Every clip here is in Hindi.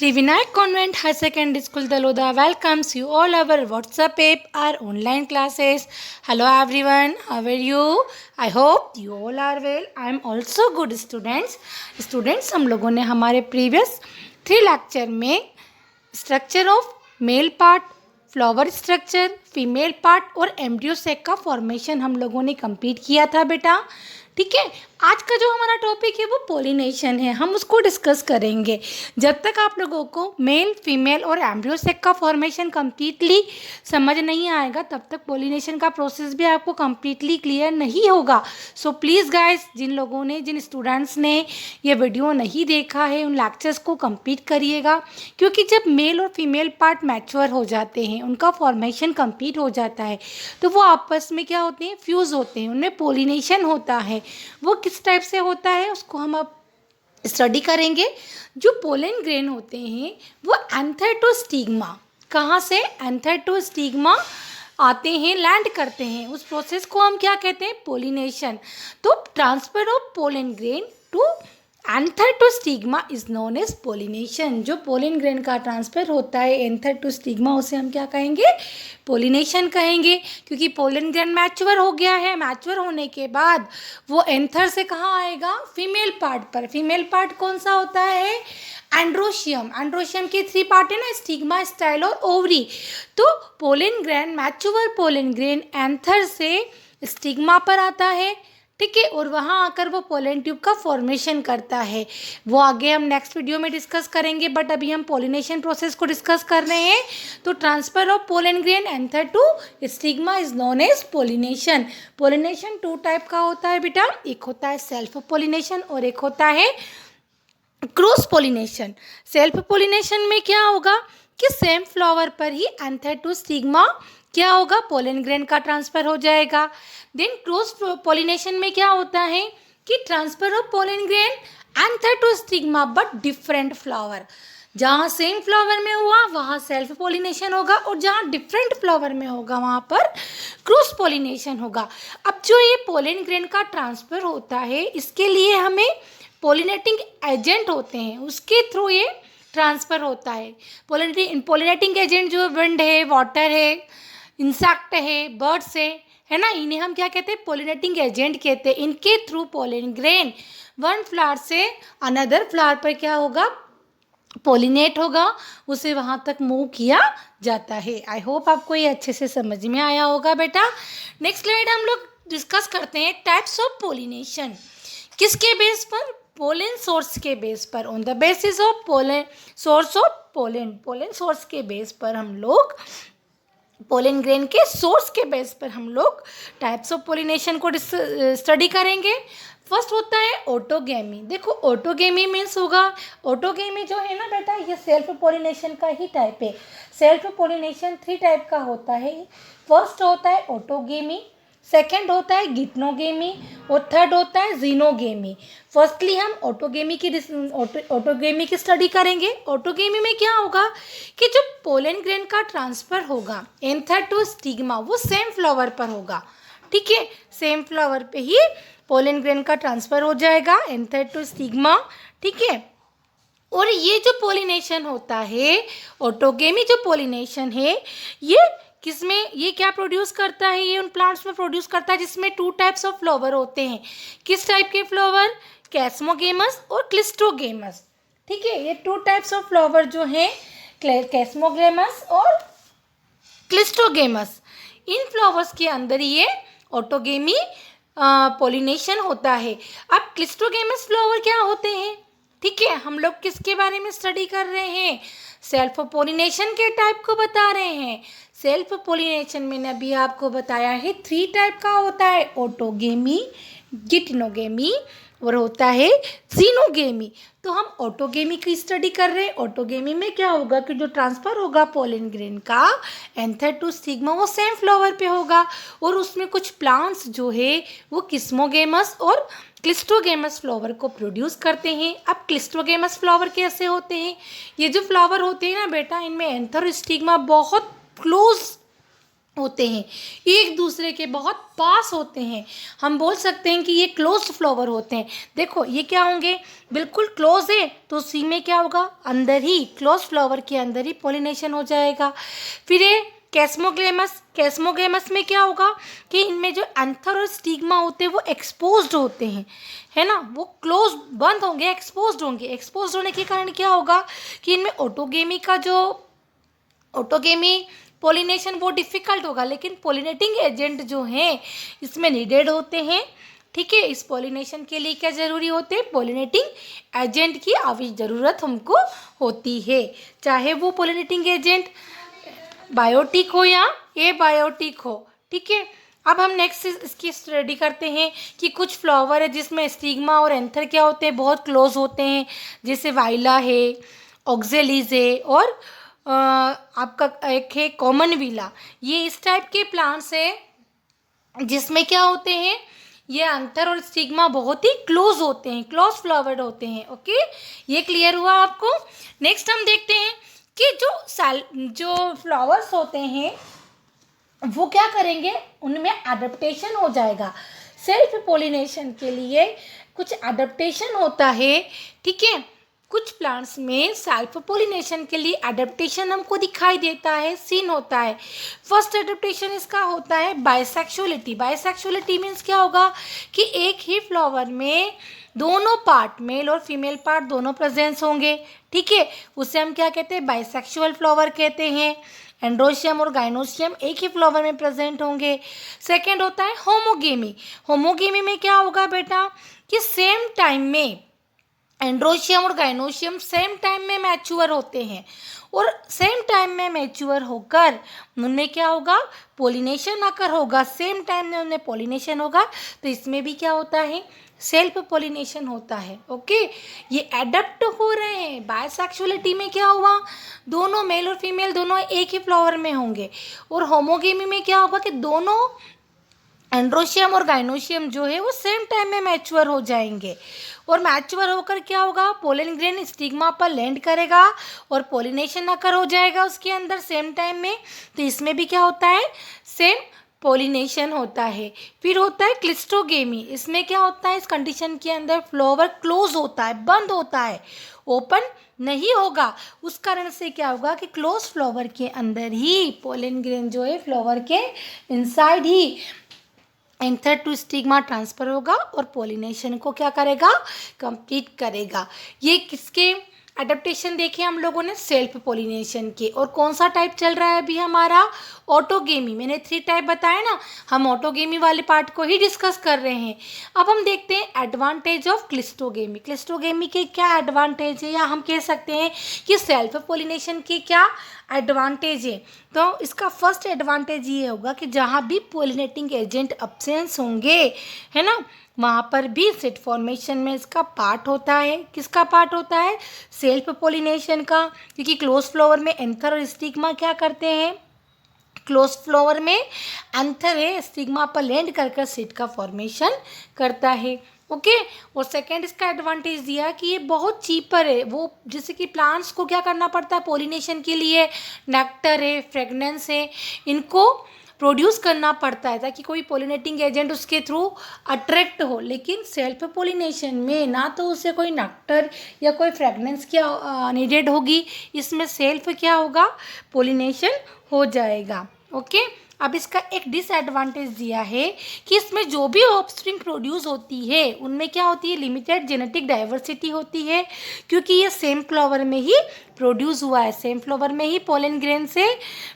Sri Vinayak Convent High Secondary School Daloda welcomes you all our WhatsApp app, our online classes. Hello everyone, how are you? I hope you all are well. I am also good students. Students हम लोगों ने हमारे previous 3 लेक्चर में structure of male part, flower structure, female part और एम्ब्रियो सेक का फॉर्मेशन हम लोगों ने कंप्लीट किया था बेटा। ठीक है, आज का जो हमारा टॉपिक है वो पोलिनेशन है, हम उसको डिस्कस करेंगे। जब तक आप लोगों को मेल, फीमेल और एम्ब्रियो सेक का फॉर्मेशन कंप्लीटली समझ नहीं आएगा तब तक पोलिनेशन का प्रोसेस भी आपको कंप्लीटली क्लियर नहीं होगा। सो प्लीज़ गाइस, जिन स्टूडेंट्स ने ये वीडियो नहीं देखा है उन लेक्चर्स को कंप्लीट करिएगा, क्योंकि जब मेल और फीमेल पार्ट मैच्योर हो जाते हैं, उनका फॉर्मेशन कंप्लीट हो जाता है, तो वो आपस में क्या होते हैं, फ्यूज़ होते हैं, उनमें पोलिनेशन होता है। वो किस टाइप से होता है उसको हम अब स्टडी करेंगे। जो पोलन ग्रेन होते हैं वो एंथर टू स्टिग्मा, कहाँ से एंथर टू स्टिग्मा आते हैं, लैंड करते हैं, उस प्रोसेस को हम क्या कहते हैं, पोलिनेशन। तो transfer of pollen grain to anther to stigma is known as pollination. जो पोलन ग्रेन का ट्रांसफर होता है एंथर टू स्टिग्मा, उसे हम क्या कहेंगे, पोलिनेशन कहेंगे। क्योंकि पोलन ग्रेन मैच्योर हो गया है, मैच्योर होने के बाद वो एंथर से कहाँ आएगा, फीमेल पार्ट पर। फीमेल पार्ट कौन सा होता है, एंड्रोशियम। एंड्रोशियम के 3 पार्ट है ना, स्टिग्मा, स्टाइल और ओवरी। तो pollen grain, mature pollen grain anther से स्टिग्मा पर आता है, ठीक है, और वहाँ आकर वो पोलन ट्यूब का फॉर्मेशन करता है। वो आगे हम नेक्स्ट वीडियो में डिस्कस करेंगे, बट अभी हम पोलिनेशन प्रोसेस को डिस्कस कर रहे हैं। तो transfer of pollen grain anther to stigma is known as pollination. Pollination 2 type का होता है बेटा, एक होता है सेल्फ पोलिनेशन और एक होता है क्रॉस पोलिनेशन। सेल्फ पोलिनेशन में क्या होगा कि सेम फ्लावर पर ही एंथर टू स्टिग्मा क्या होगा, पोलन ग्रेन का ट्रांसफर हो जाएगा। देन क्रॉस पोलिनेशन में क्या होता है कि transfer of pollen grain anther to stigma but different flower. जहाँ सेम फ्लावर में हुआ वहाँ सेल्फ पोलिनेशन होगा, और जहाँ डिफरेंट फ्लावर में होगा वहाँ पर क्रॉस पोलिनेशन होगा। अब जो ये पोलन ग्रेन का ट्रांसफर होता है, इसके लिए हमें पोलिनेटिंग एजेंट होते हैं, उसके थ्रू ये ट्रांसफर होता है। पोलिनेटिंग एजेंट जो विंड है, वाटर है, इंसेक्ट है, बर्ड्स है ना, इन्हें हम क्या कहते हैं, पोलिनेटिंग एजेंट कहते हैं। इनके through pollen grain one flower से अनदर फ्लावर पर क्या होगा, पोलिनेट होगा, उसे वहाँ तक मूव किया जाता है। आई होप आपको ये अच्छे से समझ में आया होगा बेटा। नेक्स्ट स्लाइड हम लोग डिस्कस करते हैं टाइप्स ऑफ पोलिनेशन। किसके बेस पर, पोलन सोर्स के बेस पर, on the basis of pollen source of pollen. Pollen source के बेस पर हम लोग, पोलन ग्रेन के सोर्स के बेस पर हम लोग टाइप्स ऑफ पोलिनेशन को स्टडी करेंगे। फर्स्ट होता है ऑटोगेमी। देखो ऑटोगेमी मीन्स होगा, ऑटोगेमी जो है ना बेटा, ये सेल्फ पोलिनेशन का ही टाइप है। सेल्फ पोलिनेशन 3 टाइप का होता है। फर्स्ट होता है ऑटोगेमी, सेकंड होता है गिप्नोगेमी और थर्ड होता है जीनोगेमी। फर्स्टली हम ऑटोगेमी की स्टडी करेंगे। ऑटोगेमी में क्या होगा कि जो पोलन ग्रेन का ट्रांसफर होगा एंथर टू स्टिग्मा, वो सेम फ्लावर पर होगा, ठीक है, सेम फ्लावर पे ही पोलन ग्रेन का ट्रांसफर हो जाएगा एंथर टू स्टिग्मा, ठीक है। और ये जो पोलिनेशन होता है, ऑटोगेमी जो पोलिनेशन है, ये किसमें, ये क्या प्रोड्यूस करता है, ये उन प्लांट्स में प्रोड्यूस करता है जिसमें 2 टाइप्स ऑफ फ्लावर होते हैं। किस टाइप के फ्लावर, कैस्मोगेमस और क्लिस्टोगेमस, ठीक है। ये 2 टाइप्स ऑफ फ्लावर जो हैं, कैस्मोगेमस और क्लिस्टोगेमस, इन फ्लावर्स के अंदर ये ऑटोगेमी पोलिनेशन होता है। अब क्लिस्टोगेमस फ्लावर क्या होते हैं, ठीक है, हम लोग किसके बारे में स्टडी कर रहे हैं, सेल्फ पोलिनेशन के टाइप को बता रहे हैं। सेल्फ पोलिनेशन मैंने अभी आपको बताया है 3 टाइप का होता है, ऑटोगेमी, गिप्नोगेमी और होता है जीनोगेमी। तो हम ऑटोगेमी की स्टडी कर रहे हैं। ऑटोगेमी में क्या होगा कि जो ट्रांसफर होगा पोलन ग्रेन का एंथर टू स्टिग्मा, वो सेम फ्लावर पे होगा, और उसमें कुछ प्लांट्स जो है वो किस्मोगेमस और क्लिस्टोगेमस फ्लावर को प्रोड्यूस करते हैं। अब क्लिस्टोगेमस फ्लावर कैसे होते हैं, ये जो फ्लावर होते हैं ना बेटा, इनमें एंथर और स्टिग्मा बहुत क्लोज होते हैं, एक दूसरे के बहुत पास होते हैं। हम बोल सकते हैं कि ये क्लोज फ्लावर होते हैं। देखो ये क्या होंगे, बिल्कुल क्लोज है तो उसी में क्या होगा, अंदर ही क्लोज फ्लावर के अंदर ही पॉलिनेशन हो जाएगा। फिर ये कैस्मोग्लेमस, कैस्मोग्लेमस में क्या होगा कि इनमें जो एंथर और स्टिग्मा होते हैं वो एक्सपोज्ड होते हैं, है ना, वो क्लोज बंद होंगे, एक्सपोज्ड होंगे। एक्सपोज्ड होने के कारण क्या होगा कि इनमें ऑटोगेमी पोलिनेशन वो डिफ़िकल्ट होगा, लेकिन पोलिनेटिंग एजेंट जो हैं इसमें नीडेड होते हैं। ठीक है, इस पोलिनेशन के लिए क्या ज़रूरी होते हैं, पोलिनेटिंग एजेंट की आवश्यक ज़रूरत हमको होती है, चाहे वो पोलिनेटिंग एजेंट बायोटिक हो या एबायोटिक हो। ठीक है, अब हम नेक्स्ट इसकी स्टडी करते हैं कि कुछ फ्लावर है जिसमें स्टिग्मा और एंथर क्या होते हैं, बहुत क्लोज होते हैं, जैसे वाइला है, ऑक्जेलिस है, और आपका एक है कॉमन विला। ये इस टाइप के प्लांट्स है जिसमें क्या होते हैं, ये एंथर और स्टिग्मा बहुत ही क्लोज होते हैं, क्लोज फ्लावर्ड होते हैं। ओके, ये क्लियर हुआ आपको। नेक्स्ट हम देखते हैं कि जो फ्लावर्स होते हैं वो क्या करेंगे, उनमें एडेप्टेशन हो जाएगा। सेल्फ पोलिनेशन के लिए कुछ एडेप्टेशन होता है। ठीक है, कुछ प्लांट्स में सेल्फ पोलिनेशन के लिए एडेप्टेशन हमको दिखाई देता है, सीन होता है। फर्स्ट एडेप्टेशन इसका होता है बाइसेक्सुअलिटी। बाइसेक्सुअलिटी मीन्स क्या होगा कि एक ही फ्लावर में दोनों पार्ट, मेल और फीमेल पार्ट दोनों प्रेजेंस होंगे। ठीक है, उसे हम क्या कहते हैं, बाइसेक्सुअल फ्लावर कहते हैं। एंड्रोशियम और गाइनोशियम एक ही फ्लावर में प्रेजेंट होंगे। सेकेंड होता है होमोगेमी। होमोगेमी में क्या होगा बेटा कि सेम टाइम में एंड्रोशियम और गाइनोशियम सेम टाइम में मैच्योर होते हैं, और सेम टाइम में मैच्योर होकर उनमें क्या होगा, पोलिनेशन आकर होगा, सेम टाइम में उनमें पोलिनेशन होगा। तो इसमें भी क्या होता है, सेल्फ पोलिनेशन होता है। ओके, ये एडप्ट हो रहे हैं। बायसेक्सुअलिटी में क्या हुआ, दोनों मेल और फीमेल दोनों एक ही फ्लावर में होंगे, और होमोगेमी में क्या होगा कि दोनों एंड्रोशियम और गाइनोशियम जो है वो सेम टाइम में मैच्योर हो जाएंगे, और मैच्योर होकर क्या होगा, पोलन ग्रेन स्टिग्मा पर लैंड करेगा और पोलिनेशन आकर हो जाएगा उसके अंदर सेम टाइम में। तो इसमें भी क्या होता है, सेम पोलिनेशन होता है। फिर होता है क्लिस्टोगेमी। इसमें क्या होता है, इस कंडीशन के अंदर फ्लावर क्लोज होता है, बंद होता है, ओपन नहीं होगा। उस कारण से क्या होगा कि क्लोज फ्लावर के अंदर ही पोलन ग्रेन जो है फ्लावर के इनसाइड ही एंथर टू स्टिग्मा ट्रांसफर होगा और पोलिनेशन को क्या करेगा, कंप्लीट करेगा। ये किसके एडेप्टेशन देखे हम लोगों ने, सेल्फ पोलिनेशन के। और कौन सा टाइप चल रहा है अभी हमारा, ऑटोगेमी। मैंने 3 टाइप बताया ना, हम ऑटोगेमी वाले पार्ट को ही डिस्कस कर रहे हैं। अब हम देखते हैं एडवांटेज ऑफ क्लिस्टोगेमी। क्लिस्टोगेमी के क्या एडवांटेज है, या हम कह सकते हैं कि सेल्फ पोलिनेशन के क्या एडवांटेज है। तो इसका फर्स्ट एडवांटेज ये होगा कि जहाँ भी पोलिनेटिंग एजेंट अब्सेंस होंगे, है ना, वहाँ पर भी सीड फॉर्मेशन में इसका पार्ट होता है। किसका पार्ट होता है, सेल्फ पोलिनेशन का, क्योंकि क्लोज फ्लावर में एंथर और स्टिग्मा क्या करते हैं, क्लोज फ्लावर में एंथर है, स्टिग्मा पर लैंड कर सीड का फॉर्मेशन करता है। ओके, और सेकेंड इसका एडवांटेज दिया कि ये बहुत चीपर है। वो जैसे कि प्लांट्स को क्या करना पड़ता है पोलिनेशन के लिए, नेक्टर है, फ्रेगनेंस है, इनको प्रोड्यूस करना पड़ता है ताकि कोई पोलिनेटिंग एजेंट उसके थ्रू अट्रैक्ट हो। लेकिन सेल्फ पोलिनेशन में ना तो उसे कोई नेक्टर या कोई फ्रेगनेंस क्या नीडेड होगी, इसमें सेल्फ क्या होगा, पोलिनेशन हो जाएगा। ओके, अब इसका एक डिसएडवांटेज दिया है कि इसमें जो भी ऑफस्प्रिंग प्रोड्यूस होती है उनमें क्या होती है, लिमिटेड जेनेटिक डाइवर्सिटी होती है, क्योंकि ये सेम फ्लावर में ही प्रोड्यूस हुआ है, सेम फ्लावर में ही पोलन ग्रेन से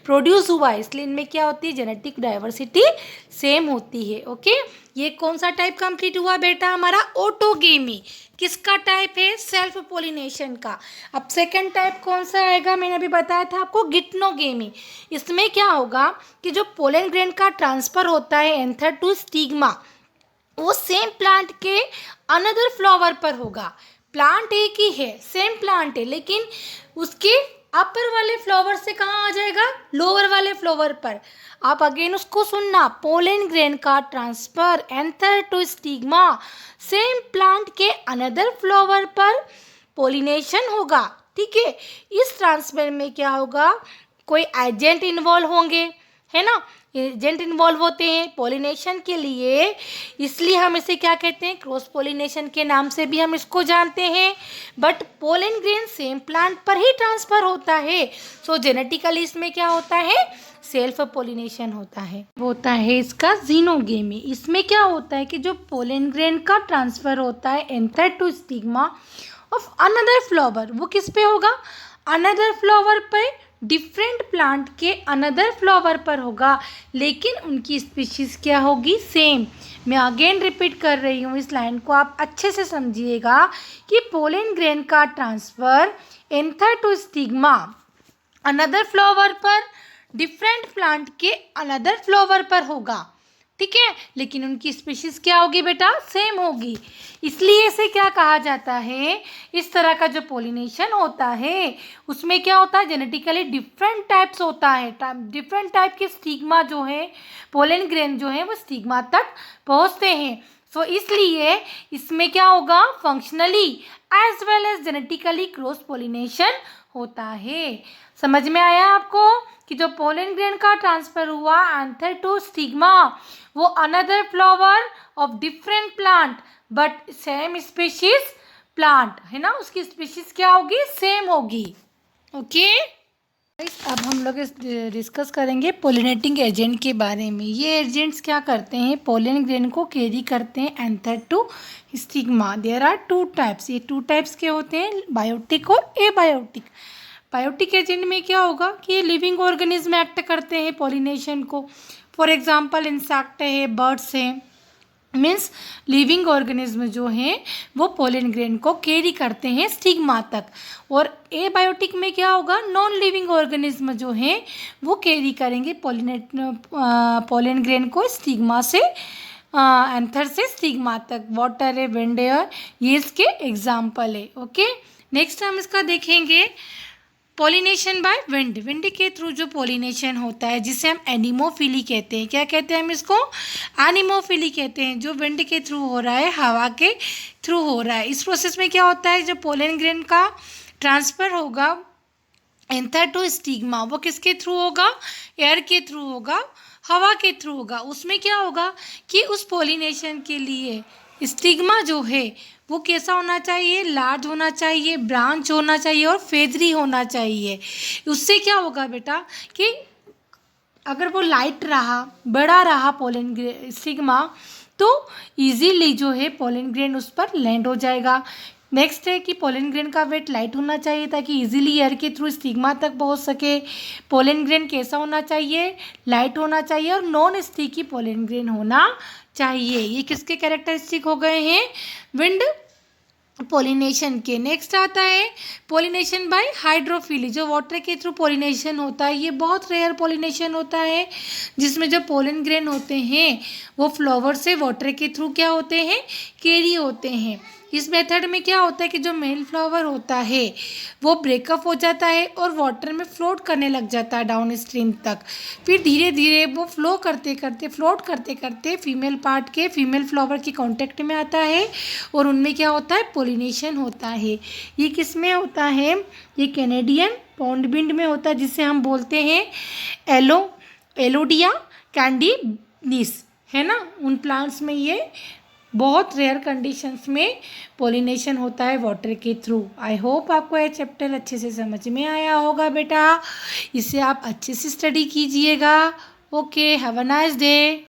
प्रोड्यूस हुआ है, इसलिए इनमें क्या होती है, जेनेटिक डाइवर्सिटी सेम होती है। ओके, ये कौन सा टाइप कंप्लीट हुआ बेटा हमारा, ऑटोगेमी। किसका टाइप है, सेल्फ पोलिनेशन का। अब सेकंड टाइप कौन सा आएगा, मैंने अभी बताया था आपको, गिटनोगेमी। इसमें क्या होगा कि जो पोलन ग्रेन का ट्रांसफर होता है एंथर टू स्टिग्मा, वो सेम प्लांट के अनदर फ्लावर पर होगा। प्लांट एक ही है, सेम प्लांट है, लेकिन उसके अपर वाले फ्लावर से कहाँ आ जाएगा, लोअर वाले फ्लावर पर। आप अगेन उसको सुनना, पोलन ग्रेन का transfer anther to stigma, same plant के अनदर फ्लावर पर पोलिनेशन होगा। ठीक है, इस ट्रांसफर में क्या होगा, कोई एजेंट इन्वॉल्व होंगे, है ना, एजेंट इन्वॉल्व होते हैं पोलिनेशन के लिए, इसलिए हम इसे क्या कहते हैं, क्रॉस पोलिनेशन के नाम से भी हम इसको जानते हैं। But pollen grain same plant पर ही ट्रांसफर होता है, सो जेनेटिकली इसमें क्या होता है, सेल्फ पोलिनेशन होता है इसका जीनोगेमी। इसमें क्या होता है कि जो पोलन ग्रेन का ट्रांसफर होता है anther to stigma of another flower, वो किस पे होगा, अनदर फ्लावर पे, डिफरेंट प्लांट के अनदर फ्लावर पर होगा, लेकिन उनकी स्पीशीज़ क्या होगी, सेम। मैं अगेन रिपीट कर रही हूँ, इस लाइन को आप अच्छे से समझिएगा कि पोलन ग्रेन का transfer anther to stigma another flower पर, डिफरेंट प्लांट के अनदर फ्लावर पर होगा, ठीक है, लेकिन उनकी स्पीशीज़ क्या होगी बेटा, सेम होगी। इसलिए इसे क्या कहा जाता है, इस तरह का जो पोलिनेशन होता है उसमें क्या होता है, जेनेटिकली डिफरेंट टाइप्स होता है, डिफरेंट टाइप के स्टिग्मा जो है, पोलन ग्रेन जो है वो स्टिग्मा तक पहुंचते हैं। सो इसलिए इसमें क्या होगा, functionally as well as genetically cross pollination होता है। समझ में आया आपको कि जो पोलन ग्रेन का ट्रांसफर हुआ एंथर टू स्टिग्मा, वो another flower of different plant but same species plant, है ना, उसकी स्पीशीज क्या होगी, सेम होगी। ओके, अब हम लोग डिस्कस करेंगे पोलिनेटिंग एजेंट के बारे में। ये एजेंट्स क्या करते हैं, पोलन ग्रेन को कैरी करते हैं anther to stigma. There are two types, ये टू टाइप्स के होते हैं, बायोटिक और एबायोटिक। बायोटिक एजेंट में क्या होगा कि ये लिविंग ऑर्गेनिज्म एक्ट करते हैं पोलिनेशन को, फॉर एग्जांपल इंसेक्ट है, बर्ड्स हैं, मीन्स लिविंग ऑर्गेनिज्म जो हैं वो पोलन ग्रेन को कैरी करते हैं स्टिग्मा तक। और एबायोटिक में क्या होगा, नॉन लिविंग ऑर्गेनिज्म जो हैं वो कैरी करेंगे पोलन ग्रेन को स्टिग्मा से एंथर से स्टिग्मा तक। वाटर है, विंड है, ये इसके एग्जाम्पल है। ओके, नेक्स्ट हम इसका देखेंगे पोलिनेशन बाय विंड। विंड के थ्रू जो पोलिनेशन होता है जिसे हम एनिमोफिली कहते हैं, क्या कहते हैं हम इसको, एनिमोफिली कहते हैं। जो विंड के थ्रू हो रहा है, हवा के थ्रू हो रहा है। इस प्रोसेस में क्या होता है, जब पोलन ग्रेन का ट्रांसफ़र होगा एंथर टू स्टिग्मा, वो किसके थ्रू होगा, एयर के थ्रू होगा, हवा के थ्रू होगा। उसमें क्या होगा कि उस पोलिनेशन के लिए स्टिग्मा जो है वो कैसा होना चाहिए, लार्ज होना चाहिए, ब्रांच होना चाहिए और फेदरी होना चाहिए। उससे क्या होगा बेटा कि अगर वो लाइट रहा, बड़ा रहा पोलन स्टिग्मा, तो इजीली जो है पोलन ग्रेन उस पर लैंड हो जाएगा। नेक्स्ट है कि पोलन ग्रेन का वेट लाइट होना चाहिए ताकि इजीली एयर के थ्रू स्टिग्मा तक पहुंच सके। पोलन ग्रेन कैसा होना चाहिए, लाइट होना चाहिए और नॉन स्टिकी पोलन ग्रेन होना चाहिए। ये किसके कैरेक्टरिस्टिक हो गए हैं, विंड पोलिनेशन के। नेक्स्ट आता है पोलिनेशन बाय हाइड्रोफिली, जो वाटर के थ्रू पोलिनेशन होता है। ये बहुत रेयर पोलिनेशन होता है जिसमें जो पोलन ग्रेन होते हैं वो फ्लावर से वाटर के थ्रू क्या होते हैं, कैरी होते हैं। इस मेथड में क्या होता है कि जो मेल फ्लावर होता है वो ब्रेकअप हो जाता है और वाटर में फ्लोट करने लग जाता है डाउन स्ट्रीम तक। फिर धीरे धीरे वो फ्लोट करते करते फीमेल पार्ट के, फीमेल फ्लावर के कांटेक्ट में आता है और उनमें क्या होता है, पोलिनेशन होता है। ये किस में होता है, ये कैनेडियन पॉन्डबिंड में होता है, जिसे हम बोलते हैं एलोडिया कैंडिनिस, है ना। उन प्लांट्स में ये बहुत रेयर कंडीशंस में पोलिनेशन होता है वाटर के थ्रू। आई होप आपको ये चैप्टर अच्छे से समझ में आया होगा बेटा, इसे आप अच्छे से स्टडी कीजिएगा। Okay, have a nice day.